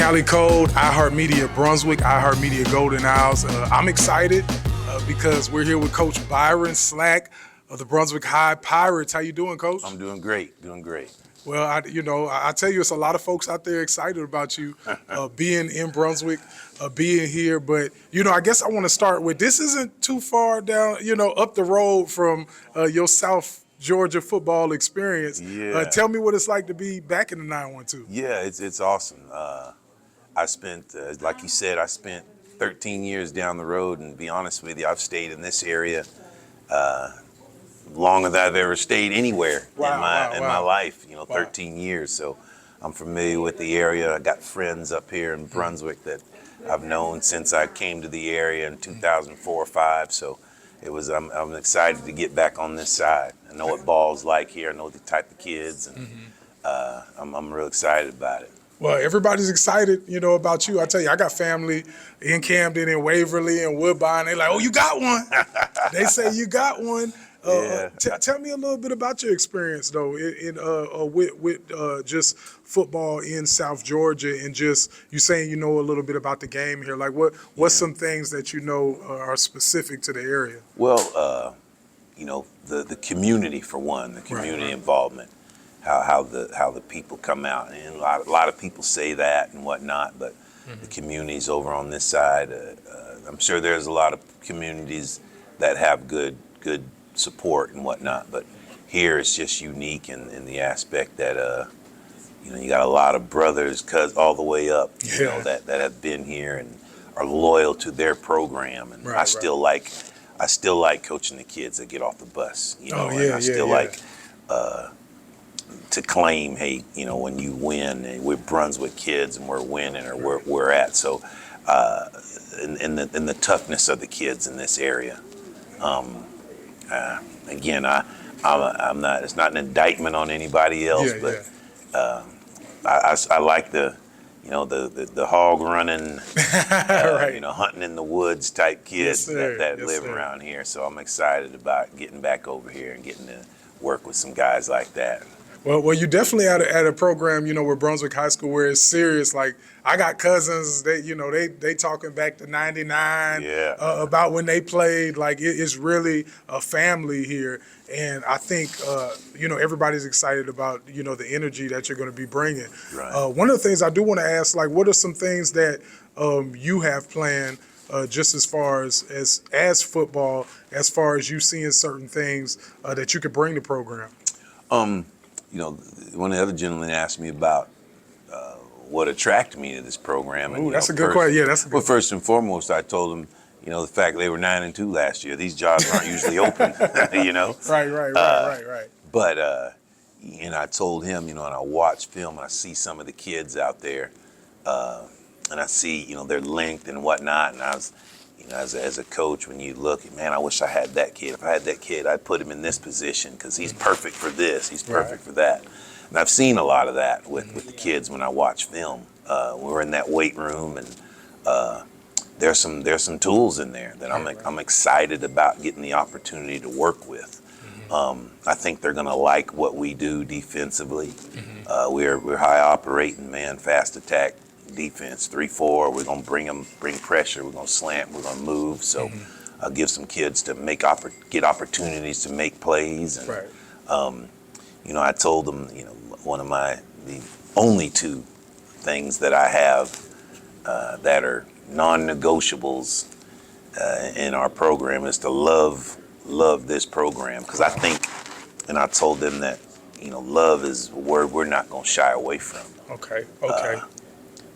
Cali Code, Iheartmedia Brunswick, Iheartmedia Golden Isles. I'm excited because we're here with Coach BYRON SLACK of the Brunswick High Pirates. How you doing, Coach? I'm doing great, doing great. Well, I tell you, it's a lot of folks out there excited about you being in Brunswick, being here. But, I guess I want to start with, this isn't too far down, up the road from your South Georgia football experience. Yeah. Tell me what it's like to be back in the 912. Yeah, it's awesome. I spent, like you said, I spent 13 years down the road, and to be honest with you, I've stayed in this area longer than I've ever stayed anywhere in my life. 13 years. So I'm familiar with the area. I got friends up here in Brunswick that I've known since I came to the area in 2004 or 5. So I'm excited to get back on this side. I know what ball's like here. I know the type of kids, and I'm real excited about it. Well, everybody's excited, about you. I tell you, I got family in Camden and Waverly and Woodbine. They're like, "Oh, you got one." They say you got one. Yeah. Tell me a little bit about your experience, though, with just football in South Georgia, and just you saying a little bit about the game here. Like, what's some things that are specific to the area? Well, the community, for one, the community involvement, how the people come out, and a lot of people say that and whatnot, but the communities over on this side, I'm sure there's a lot of communities that have good support and whatnot, but here it's just unique in the aspect that you got a lot of brothers, all the way up, that have been here and are loyal to their program, and I still like coaching the kids that get off the bus. I still like to claim, hey, when you win, and we're Brunswick kids and we're winning, or we're at. So, in the toughness of the kids in this area. Again, I'm not. It's not an indictment on anybody else, but I like the hog running, hunting in the woods type kids that live around here. So I'm excited about getting back over here and getting to work with some guys like that. Well, you definitely at a program, with Brunswick High School, where it's serious. Like, I got cousins, they talking back to '99 about when they played. Like, it's really a family here, and I think everybody's excited about the energy that you're going to be bringing. Right. One of the things I do want to ask, like, what are some things that you have planned? Just as far as football, as far as you seeing certain things that you could bring to the program. One of the other gentlemen asked me about what attracted me to this program. And, that's a good question. Yeah, that's a good Well, first and foremost, I told him, the fact they were 9-2 last year. These jobs aren't usually open, Right. But, I told him, and I watch film and I see some of the kids out there, and I see, their length and whatnot. And I was, as a coach, when you look, man, I wish I had that kid. If I had that kid, I'd put him in this position because he's perfect for this. He's perfect for that. And I've seen a lot of that with the kids when I watch film. We're in that weight room, and there's some tools in there that I'm excited about getting the opportunity to work with. I think they're going to like what we do defensively. We're high operating, man, fast attack defense, 3-4. We're going to bring pressure. We're going to slant. We're going to move. So I'll give some kids to get opportunities to make plays. And, I told them, the only two things that I have that are non-negotiables in our program is to love this program. Because I think, and I told them that, love is a word we're not going to shy away from. Okay.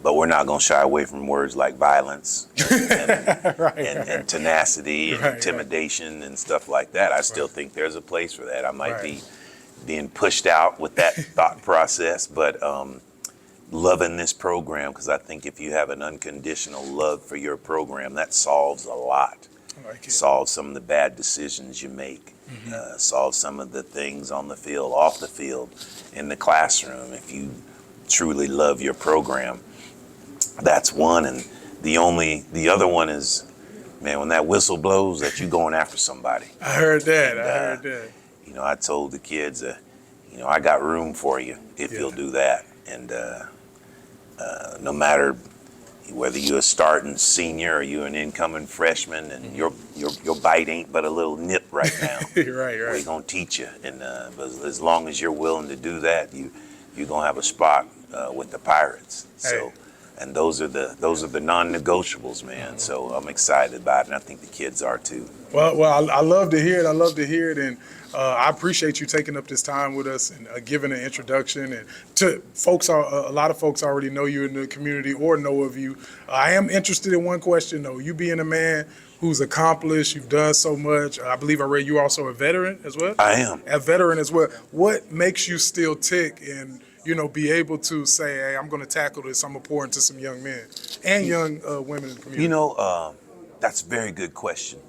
But we're not going to shy away from words like violence and tenacity and intimidation and stuff like that. I still think there's a place for that. I might be being pushed out with that thought process, but loving this program, because I think if you have an unconditional love for your program, that solves a lot. Solves some of the bad decisions you make. Solves some of the things on the field, off the field, in the classroom. If you truly love your program, that's one. And the other one is, man, when that whistle blows, that you going after somebody. I heard that. I told the kids, I got room for you if you'll do that. And no matter whether you're a starting senior or you're an incoming freshman, and your bite ain't but a little nip right now. Right. We're gonna teach you, and but as long as you're willing to do that, you're gonna have a spot with the Pirates. So, Hey. and those are the non-negotiables, man. So I'm excited about it, and I think the kids are too. Well, I love to hear it. I love to hear it, and I appreciate you taking up this time with us and giving an introduction. And to folks, a lot of folks already know you in the community or know of you. I am interested in one question though. You being a man who's accomplished, you've done so much. I believe I read you also a veteran as well. I am. A veteran as well. What makes you still tick and be able to say, hey, I'm going to tackle this. I'm going to pour into some young men and young women in the community? That's a very good question.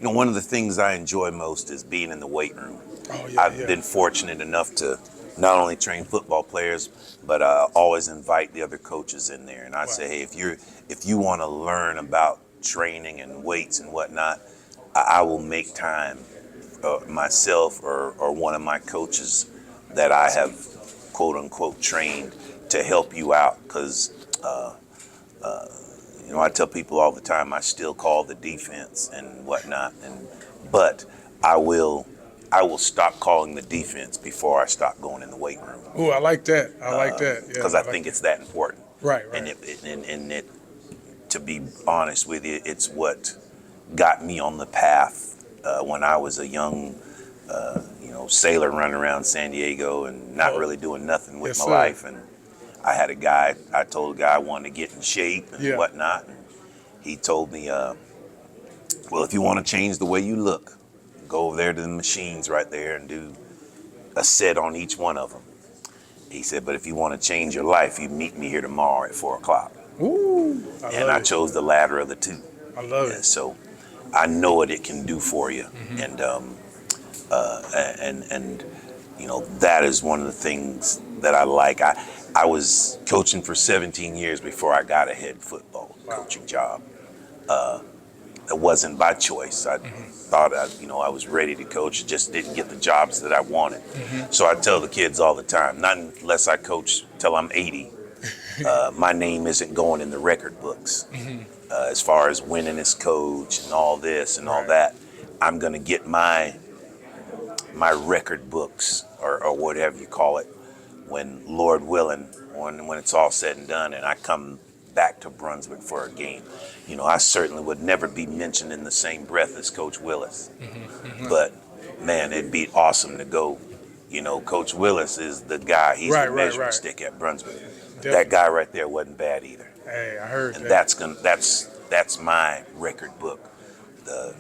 One of the things I enjoy most is being in the weight room. Oh, yeah, I've been fortunate enough to not only train football players, but I always invite the other coaches in there. And I say, hey, if you want to learn about training and weights and whatnot, I will make time, myself or one of my coaches that I have quote unquote trained to help you out, because I tell people all the time I still call the defense and whatnot, but I will stop calling the defense before I stop going in the weight room. Oh, I like that. I like that. Because I think it's that important. Right. And it, to be honest with you, it's what got me on the path when I was a young sailor running around San Diego and not really doing nothing with my life. And I told a guy I wanted to get in shape and whatnot. And he told me, well, if you want to change the way you look, go over there to the machines right there and do a set on each one of them. He said, but if you want to change your life, you meet me here tomorrow at 4:00. Ooh, I chose the latter of the two. I love it. So I know what it can do for you. And that is one of the things that I like. I was coaching for 17 years before I got a head football coaching job. It wasn't by choice. I thought I was ready to coach, just didn't get the jobs that I wanted. So I tell the kids all the time, not unless I coach till I'm 80, my name isn't going in the record books. As far as winning as coach and all this and all that, I'm going to get my record books or whatever you call it when, Lord willing, when it's all said and done and I come back to Brunswick for a game. I certainly would never be mentioned in the same breath as Coach Willis. But man, it'd be awesome to go. Coach Willis is the guy. He's the measuring stick at Brunswick. Definitely. That guy right there wasn't bad either. Hey, I heard and that. That's my record book. The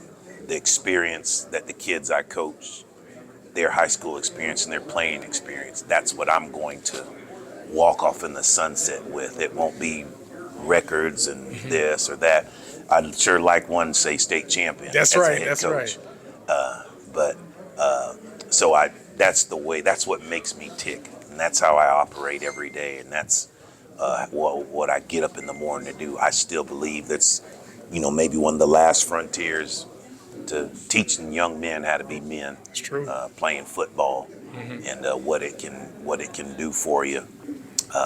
experience that the kids I coach, their high school experience and their playing experience, that's what I'm going to walk off in the sunset with. It won't be records and this or that. I'd sure like one say state champion. That's right. That's coach. Right. That's what makes me tick, and that's how I operate every day, and that's what I get up in the morning to do. I still believe that's maybe one of the last frontiers to teaching young men how to be men. It's true. Playing football and what it can do for you.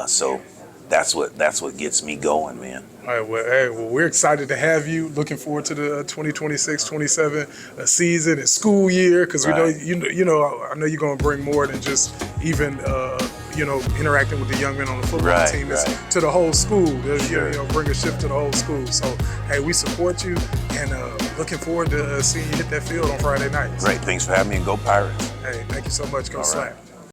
So that's what gets me going, man. All right, well, we're excited to have you. Looking forward to the 2026-27 season and school year, because we know I know you're going to bring more than just even interacting with the young men on the football team. It's to the whole school. Bring a shift to the whole school. So hey, we support you and looking forward to seeing you hit that field on Friday night. Great, thanks for having me, and go Pirates. Hey, thank you so much. Go Slack.